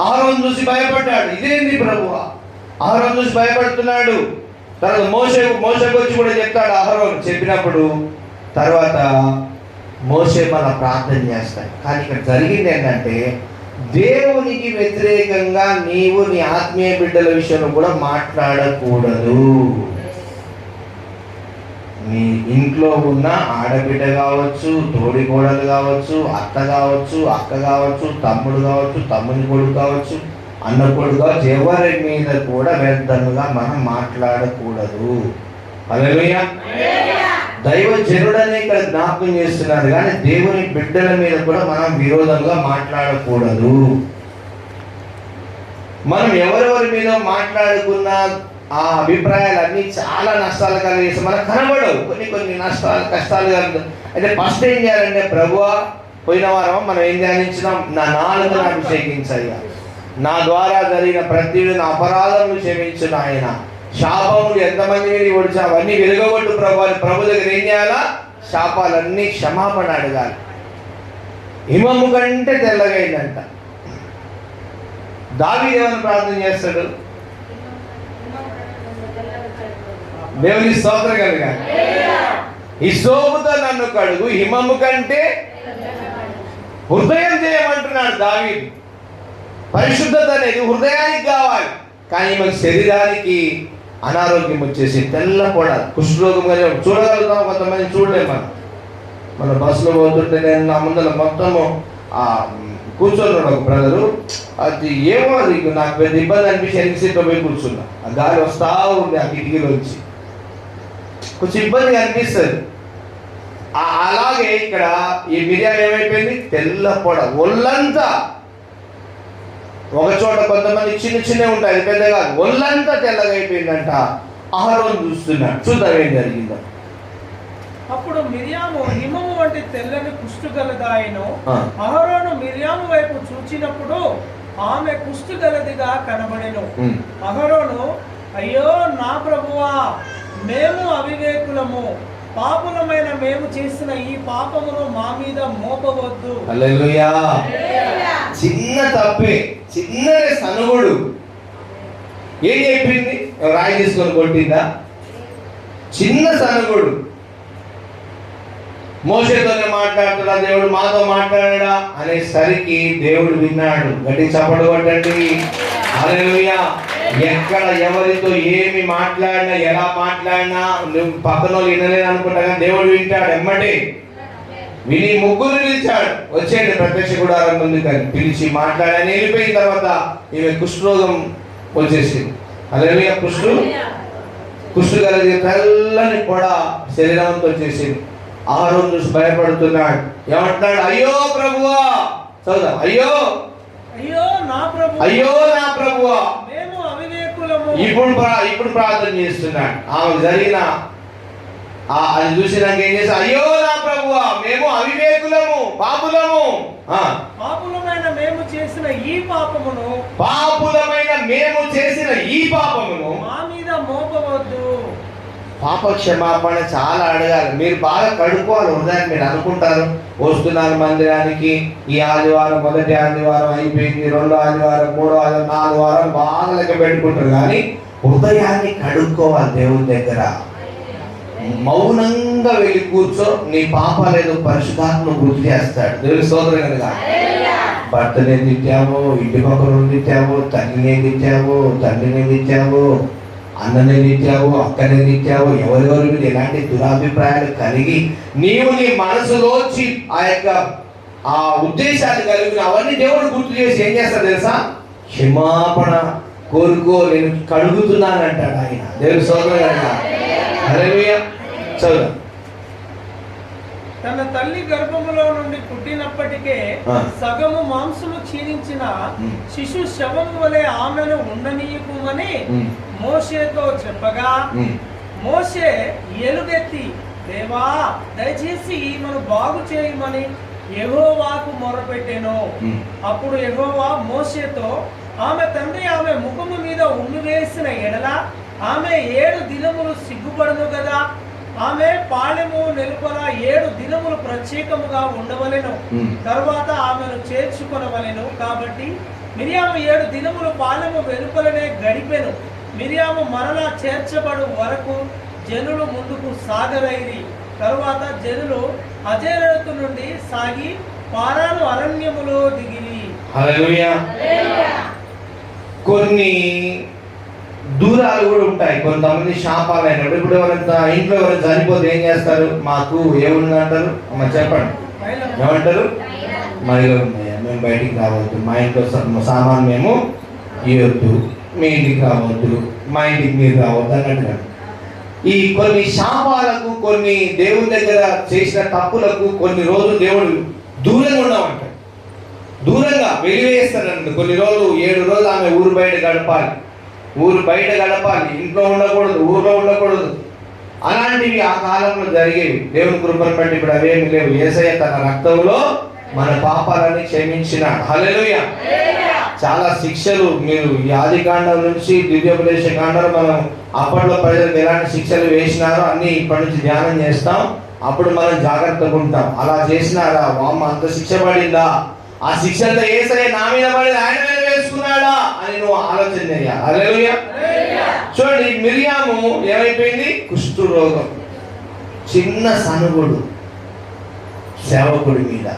B: అహరోను చూసి భయపడ్డాడు, ఇదేంది ప్రభువా? అహరోను చూసి భయపడుతున్నాడు. తర్వాత మోషేకు వచ్చి కూడా చెప్తాడు అహరోను. చెప్పినప్పుడు తర్వాత మోషే మన ప్రార్థన చేస్తాడు. కానీ ఇక్కడ జరిగింది ఏంటంటే, దేవునికి వ్యతిరేకంగా నీవు నీ ఆత్మీయ బిడ్డల విషయంలో కూడా మాట్లాడకూడదు. నీ ఇంట్లో ఉన్న ఆడబిడ్డ కావచ్చు, తోడి కోడలు కావచ్చు, అత్త కావచ్చు, అక్క కావచ్చు, తమ్ముడు కావచ్చు, తమ్ముని కొడుకు కావచ్చు, అన్న కొడుకు కావచ్చు, ఎవరి మీద కూడా వ్యర్థముగా మనం మాట్లాడకూడదు. హల్లెలూయా. దైవజనుడని ఇక్కడ జ్ఞాపకం చేస్తున్నారు, కానీ దేవుని బిడ్డల మీద కూడా మనం విరోధంగా మాట్లాడకూడదు. మనం ఎవరెవరి మీద మాట్లాడుకున్న ఆ అభిప్రాయాలన్నీ చాలా నష్టాలు కలిగేసి మనకు కనబడవు. కొన్ని నష్టాలు కష్టాలు కలుగు. అయితే ఫస్ట్ ఏం చేయాలంటే, ప్రభువా పోయిన వారం మనం ఏం ధ్యానించినాం? నా నాలుకను అభిషేకించయ్యా, నా ద్వారా జరిగిన ప్రతి అపరాధములు క్షమించిన ఆయన, శాపములు ఎంతమంది ఒడిచి అవన్నీ వెలుగొట్టు ప్రభు. ప్రభు దగ్గర ఏం చేయాలా? శాపాలన్నీ క్షమాపణ అడగాలి. హిమము కంటే తెల్లగైందంట. దావీదు ఏమని ప్రార్థన చేస్తాడు? దేవుని స్తోత్రం కలుగాలి. హిస్సోపుతో నన్ను కడుగు, హిమము కంటే హృదయం చేయమంటున్నాడు దావీదు. పరిశుద్ధత అనేది హృదయానికి కావాలి, కానీ మనకి శరీరానికి అనారోగ్యం వచ్చేసి తెల్లపొడ కుష్ఠరోగం చూడగలుగుతాం, కొంతమంది చూడలేము. మన బస్సులో పోతుంటే నేను నా ముందర మొత్తము కూర్చొని ఒక బ్రదరు, అది ఏమో అది నాకు పెద్ద ఇబ్బంది అనిపించి ఎన్ని సీట్లో పోయి కూర్చున్నా. ఆ గాలి వస్తా ఉంది ఆ కిటికీలోంచి, కొంచెం ఇబ్బందిగా అనిపిస్తుంది. అలాగే ఇక్కడ ఈ మిరియాలు ఏమైపోయింది? తెల్లపొడ ఒళ్ళంతా. ఒక చోట కొంతమంది చిన్న ఉంటాయి, పెద్దగా ఒళ్ళంతా తెల్లగా అయిపోయిందంట. అహరోను చూస్తున్నాడు, చూద్దాం ఏం జరిగిందో.
A: అప్పుడు మిరియాము హిమము వంటి తెల్లని కుష్టు గలదాయెను. అహరోను మిరియాము వైపు చూచినప్పుడు ఆమె కుష్టు గలదిగా కనబడెను. అహరోను, అయ్యో నా ప్రభువా, మేము అవివేకులము, పాపులమైన మేము చేసిన ఈ పాపమును మా మీద మోపవద్దు.
B: హల్లెలూయా. చిన్న తప్పే, చిన్న సనుగుడు. ఏం చెప్పింది? రాయి తీసుకొని కొట్టిందా? చిన్న సనుగుడు. మోషేతోనే మాట్లాడుతున్నా, దేవుడు మాతో మాట్లాడా అనేసరికి దేవుడు విన్నాడు. గట్టి చప్పట్లు కొట్టండి. హల్లెలూయా. ఎక్కడ ఎవరితో ఏమి మాట్లాడినా, ఎలా మాట్లాడినా నువ్వు పక్కన వాళ్ళు వినలేదు అనుకుంటా, కానీ దేవుడు వింటాడు. ఎమ్మటి విని ముగ్గురు పిలిచాడు, వచ్చేయండి ప్రత్యక్ష గుడారం ఉంది కానీ పిలిచి మాట్లాడని వెళ్ళిపోయిన తర్వాత ఈమె కుష్ఠరోగం వచ్చేసింది. హల్లెలూయా. కుష్ఠు కలిగి తెల్లని పొడ శరీరంతో వచ్చేసింది. అహరోను చూసి భయపడుతున్నాడు. ఏమంటున్నాడు? అయ్యో ప్రభువా. చదువుదాం. అయ్యో నా ప్రభువా,
A: మేము అవివేకులము.
B: ఇప్పుడు ప్రార్థన చేస్తున్నాడు. ఆమె జరిగిన అది చూసినాక ఏం చేస్తా? అయ్యో నా ప్రభువా, మేము అవివేకులము, పాపులము.
A: పాపులమైన మేము చేసిన ఈ పాపమును మా మీద మోపవద్దు.
B: పాప క్షమాపణ చాలా అడగాలి. మీరు బాగా కడుక్కోవాలి హృదయాన్ని. మీరు అనుకుంటారు వస్తున్నారు మందిరానికి, ఈ ఆదివారం మొదటి ఆదివారం అయిపోయింది, రెండో ఆదివారం, మూడో ఆదివారం, 4 వారం బాగా లెక్క పెట్టుకుంటారు. కానీ హృదయాన్ని కడుక్కోవాలి దేవుని దగ్గర. మౌనంగా వెళ్ళి కూర్చో, నీ పాపాలేదో పరిశుద్ధాత్మ గుర్తు చేస్తాడు. దేవుని స్తోత్రం కనుక. భర్తనే తిట్టావో, ఇంటి పక్కన తిట్టావో, తల్లినే తిట్టావో, తండ్రినే తిట్టావో, అన్ననే తిట్టావు, అక్కనే తిట్టావు, ఎవరెవరి మీద ఎలాంటి దురాభిప్రాయాలు కలిగి నీవు నీ మనసులోంచి ఆ ఉద్దేశాలు కలిగిన అవన్నీ దేవుడు గుర్తు చేసి ఏం చేస్తాడు తెలుసా? క్షమాపణ కోరుకో, నేను కడుగుతున్నానంటాడు ఆయన. దేవుని స్తోత్రం కనుక. హల్లెలూయా. చదువు.
A: తన తల్లి గర్భములో నుండి పుట్టినప్పటికే సగము మాంసము క్షీణించిన శిశు శవము వలె ఆమెను ఉండనీయకుమని మోషేతో చెప్పగా, మోషే ఎలుగెత్తి, దేవా దయచేసి ఈమెను బాగు చేయమని యెహోవాకు మొరపెట్టెను. అప్పుడు యెహోవా మోషేతో, ఆమె తండ్రి ఆమె ముఖము మీద ఉమ్మి వేసిన ఎడల ఆమె 7 దినములు సిగ్గుపడును కదా. ఆమె పాలెము నెలుపల 7 దినములు ప్రత్యేకముగా ఉండవలెను. తర్వాత ఆమెను చేర్చుకొనవలెను. కాబట్టి మిరియాము 7 దినములు పాలెము వెలుపలనే గడిపెను. మిరియాము మరలా చేర్చబడు వరకు జనులు ముందుకు సాగరైరి. తరువాత జనులు హజేరతు నుండి సాగి పారాను అరణ్యములో దిగిరి.
B: హల్లెలూయా. కొన్ని దూరాలు కూడా ఉంటాయి. కొంతమంది శాపాలు అయినప్పుడు, ఇప్పుడు ఎవరైనా ఇంట్లో ఎవరైనా చనిపోతే ఏం చేస్తారు? మాకు ఏముంది అంటారు? అమ్మ చెప్పండి, ఏమంటారు? మైలో ఉన్నాయా, మేము బయటికి రావద్దు, మా ఇంట్లో సామాన్ మేము ఇవ్వద్దు, మీ ఇంటికి రావద్దు, మా ఇంటికి మీరు రావద్దు అన్నట్టుగా. ఈ కొన్ని శాపాలకు, కొన్ని దేవుని దగ్గర చేసిన తప్పులకు కొన్ని రోజులు దేవుడు దూరంగా ఉండమంటాడు. దూరంగా వెలివేస్తాడండి. కొన్ని రోజులు 7 రోజులు ఆమె ఊరు బయట గడపాలి, ఇంట్లో ఉండకూడదు, ఊర్లో ఉండకూడదు. అలాంటివి ఆ కాలంలో జరిగేవి. దేవుని కృపను బట్టి ఇప్పుడు అవేమి లేవు. యేసయ్య తన రక్తంలో మన పాపాలని క్షమించినాడు. హల్లెలూయా. చాలా శిక్షలు మీరు ఆదికాండం నుంచి ద్వితీయోపదేశ కాండం, మనం అప్పట్లో ప్రజలకు ఎలాంటి శిక్షలు వేసినారో అన్ని ఇప్పటి నుంచి ధ్యానం చేస్తాం. అప్పుడు మనం జాగ్రత్తగా ఉంటాం. అలా చేసినారా, వామ్మ అంత శిక్ష పడిందా, ఆ శిక్షంతా యేసయ్య నా మీద పడి ఆయన మీద వేసుకున్నాడా అని నువ్వు ఆలోచన చేయాలి. హల్లెలూయా. చూడండి, మిరియాము ఏమైపోయింది? కుష్టు రోగం. చిన్న సనుగుడు సేవకుడి మీద,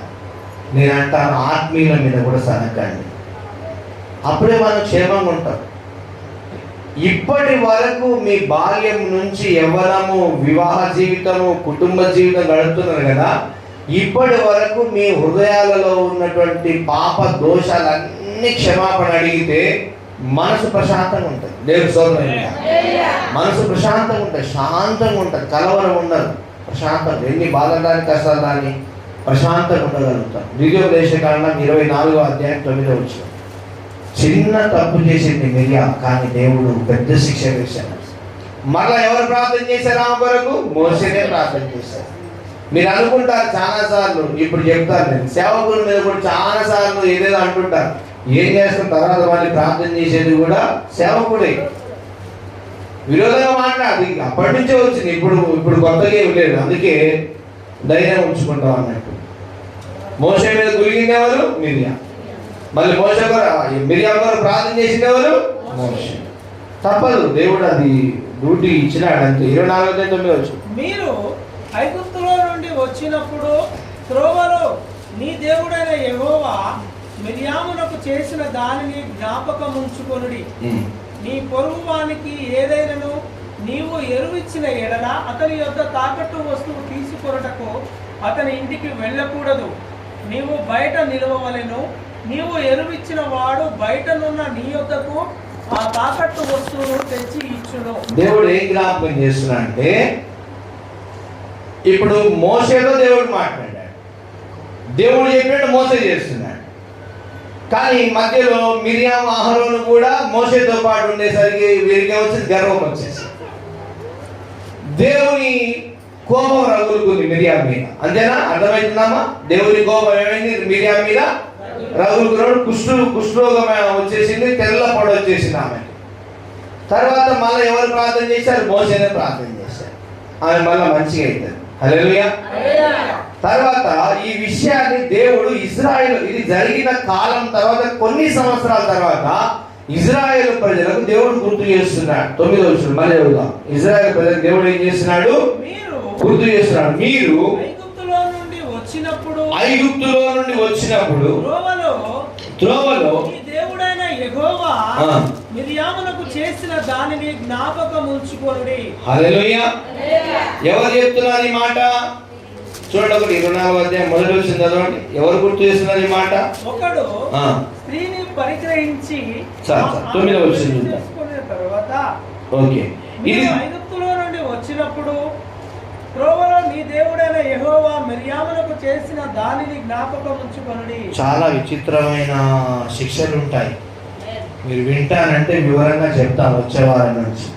B: నేను అంటాను ఆత్మీయుల మీద కూడా సనకండి. అప్పుడే మనం క్షేమంగా ఉంటాం. ఇప్పటి వరకు మీ బాల్యం నుంచి యవ్వనము, వివాహ జీవితము, కుటుంబ జీవితం గడుపుతున్నారు కదా. ఇప్పటి వరకు మీ హృదయాలలో ఉన్నటువంటి పాప దోషాలన్నీ క్షమాపణ అడిగితే మనసు ప్రశాంతంగా ఉంటుంది. దేవుని స్తోత్రం. మనసు ప్రశాంతంగా ఉంటుంది, శాంతంగా ఉంటుంది, కలవరం ఉండదు, ప్రశాంతం. ఎన్ని బాధలు కానీ కష్టాలు కానీ ప్రశాంతంగా ఉండగలుగుతాం. ద్వితీయోపదేశ కాండం 24వ అధ్యాయం 9వ వచనం. చిన్న తప్పు చేసింది మిరియా, కానీ దేవుడు పెద్ద శిక్ష వేశాడు. మరలా ఎవరు ప్రార్థన చేశారు ఆమె కొరకు? మోషేనే ప్రార్థన చేశారు. మీరు అనుకుంటారు చాలాసార్లు, ఇప్పుడు చెప్తారు, నేను సేవకుల మీద కూడా చాలాసార్లు ఏదేదో అంటుంటారు. ఏం చేస్తున్న తర్వాత మళ్ళీ ప్రార్థన చేసేది కూడా సేవకుడే. విరోధంగా మాట్లాడి అప్పటి నుంచే వచ్చింది, ఇప్పుడు కొత్తగా ఏమి లేదు. అందుకే ధైర్యం ఉంచుకుంటాం అన్నట్టు. మోషే మీద గురిగింది ఎవరు? మిరియా. మళ్ళీ మోషే మిరియా గారు ప్రార్థన చేసింది ఎవరు? మోషే. తప్పదు, దేవుడు అది డ్యూటీ ఇచ్చినాడు. అంతే. 24:9 వచ్చు.
A: మీరు ఐగుప్తులో నుండి వచ్చినప్పుడు త్రోవలో నీ దేవుడైన యెహోవా మిరియామునకు చేసిన దానిని జ్ఞాపకం ఉంచుకొనుడి. నీ పొరుగువానికి ఏదైనను నీవు ఎరువిచ్చిన ఎడల అతని యొద్ద తాకట్టు వస్తువు తీసుకొనుటకు అతని ఇంటికి వెళ్ళకూడదు. నీవు బయట నిలవవలెను. నీవు ఎరువిచ్చిన వాడు బయటనున్న నీ యొద్దకు ఆ తాకట్టు వస్తువును తెచ్చి ఇచ్చును.
B: దేవుడు ఏం జ్ఞాపకం చేస్తున్నా అంటే, ఇప్పుడు మోషేతో దేవుడు మాట్లాడాడు, దేవుడు చెప్పినట్టు మోసే చేస్తున్నాడు. కానీ మధ్యలో మిరియాము, అహరోను కూడా మోషేతో పాటు ఉండేసరికి వీరికి వచ్చింది గర్వం వచ్చేసి దేవుని కోపం రగులుకుంది మిరియాం మీద. అంతేనా? అర్థమవుతుందమ్మా? దేవుని కోపం ఏమైంది? మిరియాం మీద రగులుకున్నాడు. కుష్ఠరోగం వచ్చేసింది, తెల్ల పొడ వచ్చేసింది ఆమె. తర్వాత మళ్ళీ ఎవరు ప్రార్థన చేశారు? మోషేనే ప్రార్థన చేశారు. ఆమె మళ్ళీ మంచిగా అవుతుంది. హల్లెలూయా. తర్వాత ఈ విషయాన్ని దేవుడు ఇజ్రాయేలు, ఇది జరిగిన కాలం తర్వాత కొన్ని సంవత్సరాల తర్వాత ఇజ్రాయేలు ప్రజలకు దేవుడు గుర్తు చేస్తున్నాడు. 9వ వచనం మళ్ళీ చదువుదాం. ఇజ్రాయేలు ప్రజలకు దేవుడు ఏం చేస్తున్నాడు? గుర్తు చేస్తున్నాడు. మీరు ఐగుప్తులో నుండి వచ్చినప్పుడు త్రోవలో
A: దేవుడైన యెహోవా మిరియామునకు చేసిన దానిని జ్ఞాపకం ఉంచుకొనుడి.
B: హల్లెలూయా. ఎవరు చెప్తున్నారు ఈ మాట? చూడండి, 24వ అధ్యాయం 1వ వచనం చదవండి. ఎవరు గుర్తు చేస్తున్నారు ఈ మాట?
A: ఒకడు స్త్రీని పరిగ్రహించి
B: 9వ వచనం.
A: తర్వాత
B: ఓకే, ఇది
A: ఐగుప్తులో నుండి వచ్చినప్పుడు త్రోవలో నీ దేవుడైన యెహోవా మిర్యాములకు చేసిన దానిని జ్ఞాపకం ఉంచుకొనుడి.
B: చాలా విచిత్రమైన శిక్షలు ఉంటాయి. మీరు వింటానంటే వివరంగా చెప్తాను వచ్చే వారం నుంచి.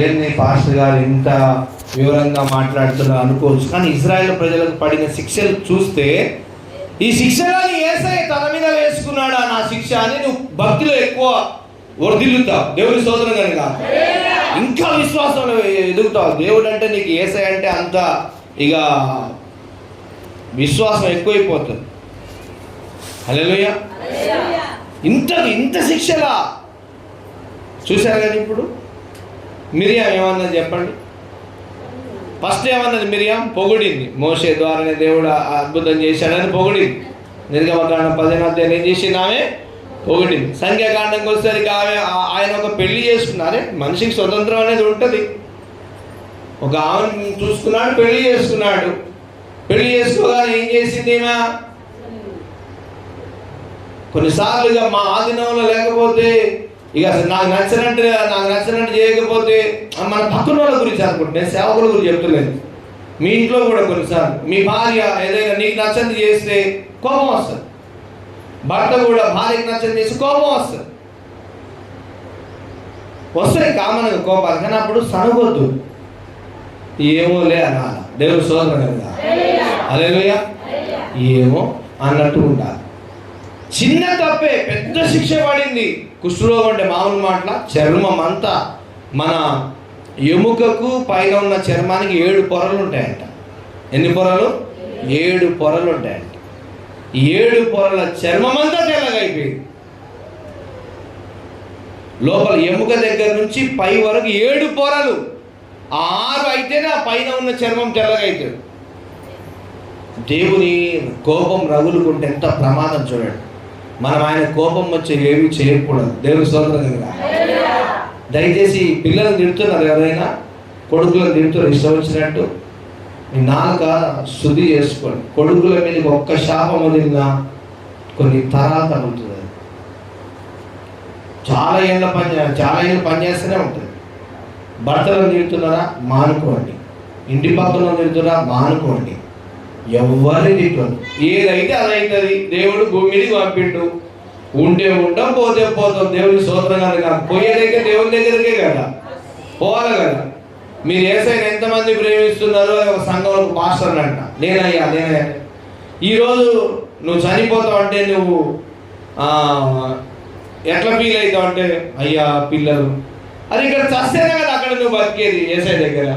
B: ఏంది పాస్టర్ గారు ఇంత వివరంగా మాట్లాడుతున్నారు అనుకోవచ్చు, కానీ ఇజ్రాయెల్ ప్రజలకు పడిన శిక్షలు చూస్తే ఈ శిక్షలని యేసయ్య తన మీద వేసుకున్నాడా నా శిక్ష అని నువ్వు భక్తిలో ఎక్కువ వర్ధిల్లుతావు. దేవుని స్తోత్రం కనుక ఇంకా విశ్వాసంలో ఎదుగుతావు. దేవుడు అంటే నీకు యేసయ్య అంటే అంత ఇక విశ్వాసం ఎక్కువైపోతుంది. హల్లెలూయా. ఇంత శిక్షలా చూశారు కదా. ఇప్పుడు మిరియాం ఏమన్నది చెప్పండి. ఫస్ట్ ఏమన్నది మిరియాం? పొగిడింది. మోషే ద్వారానే దేవుడు అద్భుతం చేశాడని పొగిడింది. నిర్గమకాండం 10 ఏం చేసింది? ఆమె పొగిడింది. సంఖ్యాకాండంకి వచ్చేసరికి ఆయన ఒక పెళ్లి చేసుకున్నారే. మనిషికి స్వతంత్రం అనేది ఉంటుంది. ఒక ఆమెను చూసుకున్నాడు, పెళ్లి చేసుకున్నాడు. పెళ్లి చేసుకోగానే ఏం చేసింది ఈమె? కొన్నిసార్లు ఇక మా ఆధీనంలో లేకపోతే ఇక నాకు నచ్చినట్టు చేయకపోతే మన పక్కన వాళ్ళ గురించి అనుకుంటే, నేను సేవకుల గురించి చెప్తలేదు. మీ ఇంట్లో కూడా కొన్నిసార్లు మీ భార్య ఏదైనా నీకు నచ్చంది చేస్తే కోపం వస్తుంది. భర్త కూడా భార్యకి నచ్చంది చేసి కోపం వస్తుంది. వస్తాయి కామన్గా కోపాలు, కానీ అప్పుడు సనుగొద్దు. ఏమో లే అనాలి. దేవుడు సోదరు కదా. హల్లెలూయా. ఏమో అన్నట్టు ఉండాలి. చిన్న తప్పే పెద్ద శిక్ష పడింది. కుష్ఠరోగం అంటే మామూలు మాటల చర్మం అంతా మన ఎముకకు పైన ఉన్న చర్మానికి 7 పొరలు ఉంటాయంట. ఎన్ని పొరలు? 7 పొరలు ఉంటాయంట. 7 పొరల చర్మం అంతా తెల్లగా అయిపోయింది. లోపల ఎముక దగ్గర నుంచి పై వరకు 7 పొరలు. 6 అయితేనే ఆ పైన ఉన్న చర్మం తెల్లగా అవుతుంది. దేవుని కోపం రగులుకుంటే ఎంత ప్రమాదం చూడండి. మనం ఆయన కోపం వచ్చి ఏమి చేయకూడదు. దేవుని స్తోత్రం కదా. దయచేసి పిల్లలు తిడుతున్నారు, ఎవరైనా కొడుకులను తిడుతున్నారు ఇష్టం వచ్చినట్టు, మీ నాలుక శుద్ధి చేసుకోండి. కొడుకుల మీద ఒక్క శాపం వదిలినా కొన్ని తరాలు తగులుతుంది. చాలా ఏళ్ళు పనిచేస్తూనే ఉంటుంది. భర్తలను తిడుతున్నారా? మానుకోండి. ఇంటి పక్కన తిడుతున్నారా? మానుకోండి. ఎవరిని తిట్టదు. ఏదైతే అదైతుంది. దేవుడు భూమి మీదకి పంపిండు. ఉంటే ఉంటాం, పోతే పోతాం. దేవుడికి స్తోత్రం కనుక పోయేదైతే దేవుని దగ్గరికే కదా, పోవాలి కదా. మీరు యేసయ్యను ఎంతమంది ప్రేమిస్తున్నారో ఒక సంఘంలో పాస్టర్ అంట, నేనయ్యా. ఈరోజు నువ్వు చనిపోతావు అంటే నువ్వు ఎట్లా ఫీల్ అవుతావు అంటే, అయ్యా పిల్లలు అది ఇక్కడ చస్తేనే కదా అక్కడ నువ్వు బతికేది యేసయ్య దగ్గర.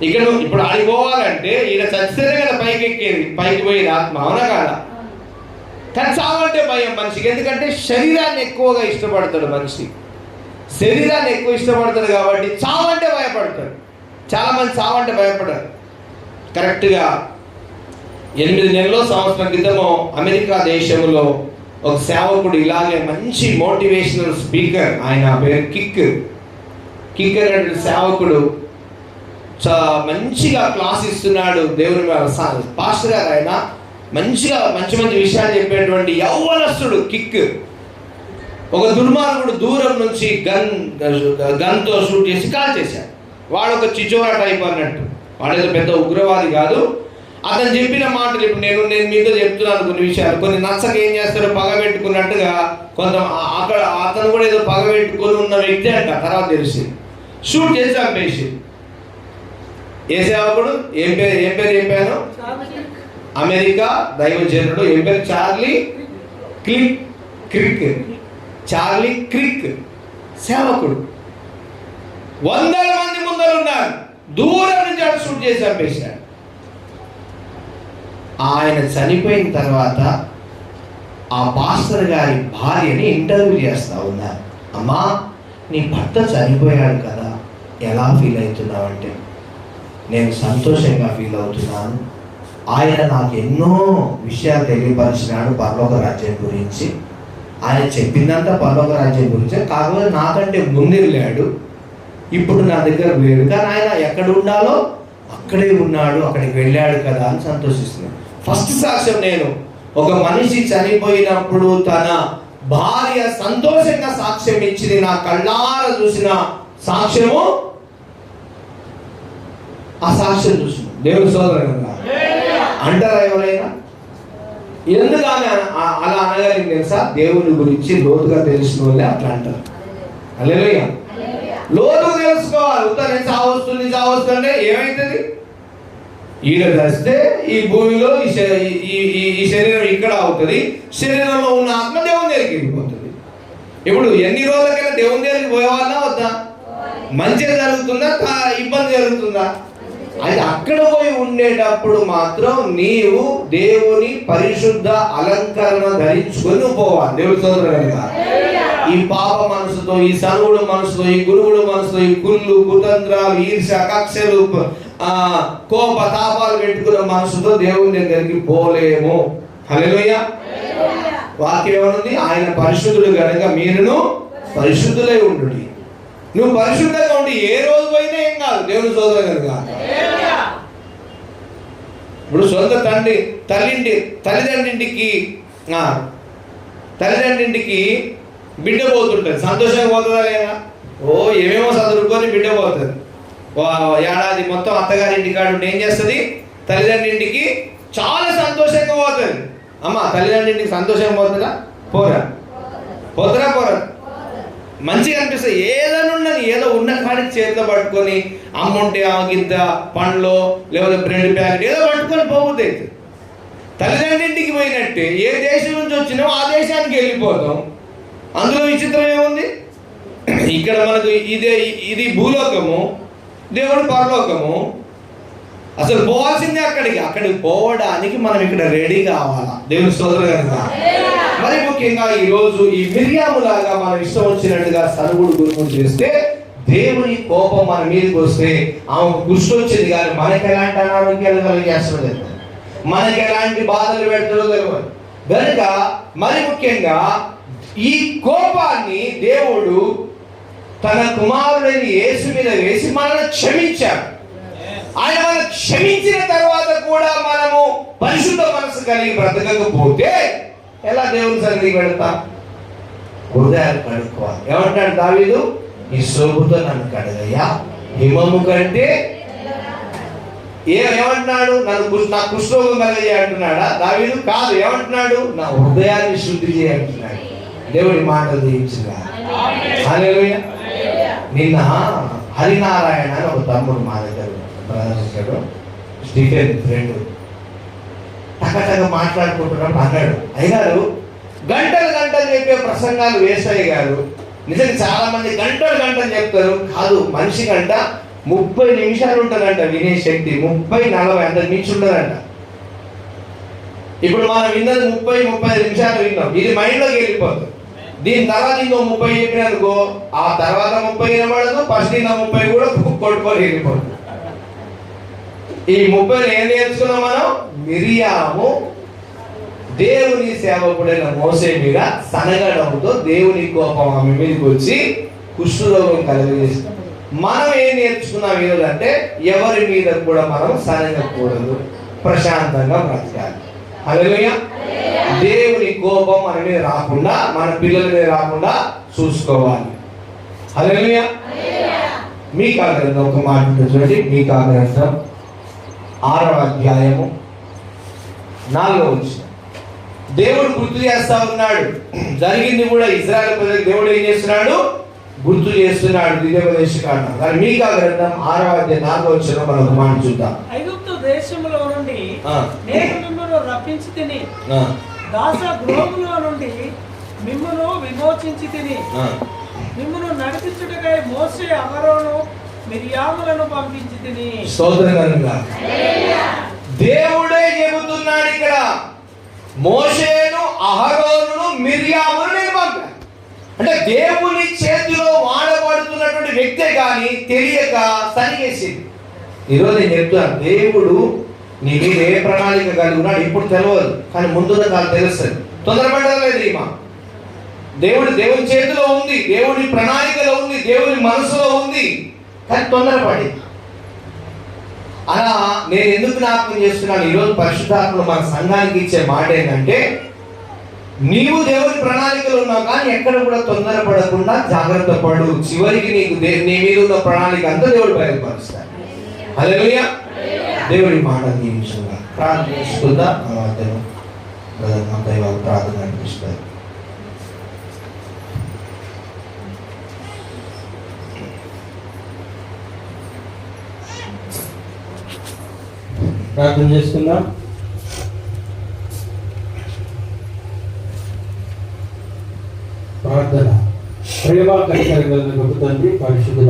B: ఇక్కడ నువ్వు ఇప్పుడు ఆడిపోవాలంటే ఈయన చస్తేనే కదా పైకి ఎక్కేది, పైకి పోయేది ఆత్మ, అవునా కాదా? కానీ చావంటే భయం మనిషికి. ఎందుకంటే శరీరాన్ని ఎక్కువగా ఇష్టపడతాడు మనిషి. శరీరాన్ని ఎక్కువ ఇష్టపడతాడు కాబట్టి చావంటే భయపడతాడు. చాలామంది చావంటే భయపడరు. కరెక్ట్గా 8 నెలల సంవత్సరం క్రితము అమెరికా దేశంలో ఒక సేవకుడు ఇలాగే మంచి మోటివేషనల్ స్పీకర్, ఆయన పేరు కిక్ అనే సేవకుడు మంచిగా క్లాస్ ఇస్తున్నాడు. దేవుని పాస్టర్ గారు ఆయన మంచిగా మంచి విషయాలు చెప్పేటువంటి యౌవనస్తుడు కిక్. ఒక దుర్మార్గుడు దూరం నుంచి గన్తో షూట్ చేసి కాల్ చేశాడు. వాడు ఒక చిచోరా టైప్ అన్నట్టు, వాడేదో పెద్ద ఉగ్రవాది కాదు. అతను చెప్పిన మాటలు ఇప్పుడు నేను మీతో చెప్తున్నాను కొన్ని విషయాలు. కొన్ని నచ్చక ఏం చేస్తారో పగబెట్టుకున్నట్టుగా కొంత అక్కడ అతను కూడా ఏదో పగబెట్టుకొని ఉన్న వ్యక్తి అంట. తర్వాత తెలిసి షూట్ చేసి చంపేసి. ఏ సేవకుడు? ఏం పేరు చెప్పాను? అమెరికా దైవజనుడు. ఏం పేరు? చార్లీ క్రిక్ సేవకుడు. 100 మంది ముందర ఉన్నారు. దూరం నుంచి అటు షూట్ చేసి చంపేశాడు. ఆయన చనిపోయిన తర్వాత ఆ పాస్టర్ గారి భార్యని ఇంటర్వ్యూ చేస్తా ఉన్నారు. అమ్మా, నీ భర్త చనిపోయాడు కదా, ఎలా ఫీల్ అవుతున్నావు అంటే, నేను సంతోషంగా ఫీల్ అవుతున్నాను. ఆయన నాకు ఎన్నో విషయాలు తెలియపరిచినాడు పరలోక రాజ్యం గురించి. ఆయన చెప్పిందంతా పరలోక రాజ్యం గురించి, కాకపోతే నాకంటే ముందెళ్ళాడు. ఇప్పుడు నా దగ్గర లేడు, కానీ ఆయన ఎక్కడ ఉండాలో అక్కడే ఉన్నాడు, అక్కడికి వెళ్ళాడు కదా అని సంతోషిస్తున్నాడు. ఫస్ట్ సాక్ష్యం నేను ఒక మనిషి చనిపోయినప్పుడు తన భార్య సంతోషంగా సాక్ష్యం ఇచ్చింది, నా కళ్ళారా చూసిన సాక్ష్యము ఆ సాక్ష్యం చూస్తున్నాం. దేవుని సోదరుడు అంటారా ఎవరైనా? ఎందుకు ఆమె అలా అనగలిగింది తెలుసా? దేవుని గురించి లోతుగా తెలిసిన వాళ్ళే అట్లా అంటారు. హల్లెలూయా. లోతుగా తెలుసుకోవాలి. ఉత్తరం చావొస్తుంటే ఏమైతుంది? ఈడ చేస్తే ఈ భూమిలో ఈ శరీరం ఇక్కడ అవుతుంది, శరీరంలో ఉన్న ఆత్మ దేవుని దగ్గరికి వెళ్ళిపోతుంది. ఇప్పుడు ఎన్ని రోజులకైనా దేవుని దగ్గరికి పోయేవాళ్ళ వద్దా? మంచిగా జరుగుతుందా ఇబ్బంది జరుగుతుందా? అయితే అక్కడ పోయి ఉండేటప్పుడు మాత్రం నీవు దేవుని పరిశుద్ధ అలంకరణ ధరించుకొని పోవాలి. దేవుని సోదరుడుగా ఈ పాప మనసుతో, ఈ సనుగుడు మనసుతో, ఈ గురుగుడు మనసుతో, ఈ కుళ్ళు కుతంత్రాలు, ఈర్ష కక్షలు, కోప తాపాలు పెట్టుకున్న మనసుతో దేవుని దగ్గరికి పోలేము. హల్లెలూయా. వాక్యం ఏమనుంది? ఆయన పరిశుద్ధుడు కనుక మీరును పరిశుద్ధులై ఉండు. నువ్వు పరిశుద్ధంగా ఉండి ఏ రోజు పోయినా ఏం కాదు. దేవుని సోదరుడు కనుక ఇప్పుడు సొంత తల్లిదండ్రింటికి బిడ్డ పోతుంటుంది, సంతోషంగా పోతుందా లేదా? ఏమేమో చదువుకొని బిడ్డ పోతుంది. ఏడాది మొత్తం అత్తగారింటి కాడు ఏం చేస్తుంది? తల్లిదండ్రింటికి చాలా సంతోషంగా పోతుంది. అమ్మ తల్లిదండ్రింటికి సంతోషంగా పోతుందా? పోరా మంచిగా అనిపిస్తుంది. ఏదో ఉన్న కాడికి చేతిలో పట్టుకొని అమ్ముంటే ఆమెకింత పండ్లో లేకపోతే బ్రెడ్ ప్యాకెట్ ఏదో పట్టుకొని పోతుంది. తల్లిదండ్రింటికి పోయినట్టే ఏ దేశం నుంచి వచ్చినామో ఆ దేశానికి వెళ్ళిపోతాం. అందులో విచిత్రం ఏముంది? ఇక్కడ మనకు ఇది భూలోకము, దేవుడు పరలోకము. అసలు పోవాల్సిందే అక్కడికి పోవడానికి మనం ఇక్కడ రెడీ కావాలా. దేవుని స్తోత్రం కనుక మరి ముఖ్యంగా ఈరోజు ఈ మిర్యాములాగా మనం ఇష్టం వచ్చినట్టుగా సనుగుడు గురించి చేస్తే దేవుని కోపం మన మీదకి వస్తే ఆమెకు కుష్టి వచ్చింది, కానీ మనకి ఎలాంటి అనారోగ్యాలు కలిగేస్తుందో తెలియదు, మనకి ఎలాంటి బాధలు పెడతాడో తెలియదు. కనుక మరి ముఖ్యంగా ఈ కోపాన్ని దేవుడు తన కుమారుడైన యేసు మీద వేసి మనల్ని క్షమించాడు. ఆయన మనం క్షమించిన తర్వాత కూడా మనము పరిశుద్ధ మనసు కలిగి బ్రతకకపోతే ఎలా దేవుని సన్నిధికి వెళ్తాం? హృదయాలు కడుక్కోవాలి. ఏమంటాడు దావీదు? ఈ సోపుతో నన్ను కడగయ్యా హిమము కంటే. ఏమంటున్నాడు? నా కుష్ఠరోగం కలగయ్యా అంటున్నాడా దావీదు? కాదు. ఏమంటున్నాడు? నా హృదయాన్ని శుద్ధి చేయంటున్నాడు. దేవుడి మాటలు దీవించుగా. హల్లెలూయా. నిన్న హరినారాయణ అని ఒక తమ్ముడు మా దగ్గర ప్రదర్శించాడు, స్టీఫెన్ ఫ్రెండ్. టకటక మాట్లాడుకుంటున్నప్పుడు అన్నాడు, అయ్యారు గంటలు చెప్పే ప్రసంగాలు వేసయ్య గారు. నిజంగా చాలా మంది గంటలు చెప్తారు. కాదు, మనిషి గంట 30 నిమిషాలు ఉంటుందంట వినే శక్తి. 30-40 అంత మించి ఉండదంట. ఇప్పుడు మనం విన్నది 30-35 నిమిషాలు విన్నాం, ఇది మైండ్లోకి వెళ్ళిపోతుంది. దీని తర్వాత ఇంకో 30 చెప్పినందుకో ఆ తర్వాత 30 వినబడదు, ఫస్ట్ 30 కూడా కొట్టుకొని వెళ్ళిపోతుంది. ఈ 30 ఏం నేర్చుకున్నాం మనం? మిరియాము దేవుని సేవకుడైన మోసే మీద సనగడంతో దేవుని కోపం ఆమె మీదకి వచ్చి కుష్ఠరోగం కలిగేసి. మనం ఏం నేర్చుకున్నాం ఈరోజు అంటే ఎవరి మీద కూడా మనం సనగకూడదు, ప్రశాంతంగా బ్రతకాలి. హల్లెలూయా. దేవుని కోపం మన మీద రాకుండా, మన పిల్లల మీద రాకుండా చూసుకోవాలి. హల్లెలూయా. మీకా గ్రంథం ఒక మాట చూడండి. మీకా గ్రంథం 6వ అధ్యాయము 4వ వచనం. దేవుడు గుర్తు చేస్తా ఉన్నాడు. జరిగింది కూడా ఇజ్రాయెల్ ప్రజలకు దేవుడు ఏం చేస్తున్నాడు? గుర్తు చేస్తున్నాడు. ద్వితీయోపదేశకాండం. కానీ మీకా గ్రంథం 6వ అధ్యాయం 4వ వచనం మనం ఒక మాట చూద్దాం.
A: ఐగుప్తు దేశములో నుండి నేను మిమ్మును రప్పించి తిని, దాస గృహములో నుండి మిమ్మును విమోచించి తిని, మిమ్మును నడిపించుటకై మోసే అహరోను మిరియాములను పంపించి తిని.
B: స్తోత్రం. దేవుడే చెబుతున్నాడు ఇక్కడ, మోషేను అహరోనును మిరియామును నేను పంపాను. అంటే దేవుని చేతిలో వాడబడుతున్నటువంటి వ్యక్తే కానీ తెలియక సరిగేసింది. ఈరోజు నేను చెప్తాను, దేవుడు నీ మీద ఏ ప్రణాళిక కలిగి ఉన్నాడు ఇప్పుడు తెలియదు, కానీ ముందున్న కాలం తెలుస్తుంది. తొందరపడలేదు. ఈమా దేవుని చేతిలో ఉంది, దేవుని ప్రణాళికలో ఉంది, దేవుని మనసులో ఉంది, కానీ తొందరపడి. అలా నేను ఎందుకు జ్ఞాపకం చేస్తున్నాను? ఈరోజు పరిశుద్ధాత్మలు మన సంఘానికి ఇచ్చే మాట ఏంటంటే, నీవు దేవుని ప్రణాళికలు ఉన్నావు, కానీ ఎక్కడ కూడా తొందరపడకుండా జాగ్రత్త పడు. చివరికి నీ మీద ఉన్న ప్రణాళిక అంతా దేవుడు బయలుపరుస్తాడు. హల్లెలూయా. దేవుడి మాట దీవించుగా ప్రార్థన చేసుకుందా. ఆ మధ్యలో బ్రదర్ మంతయ్య వారు ప్రార్థన నడిపిస్తారు.
C: ప్రార్థన చేసుకుందాం. ప్రార్థన. ప్రేమ కనికరం గల గొప్ప తండ్రి, పరిశుద్ధుల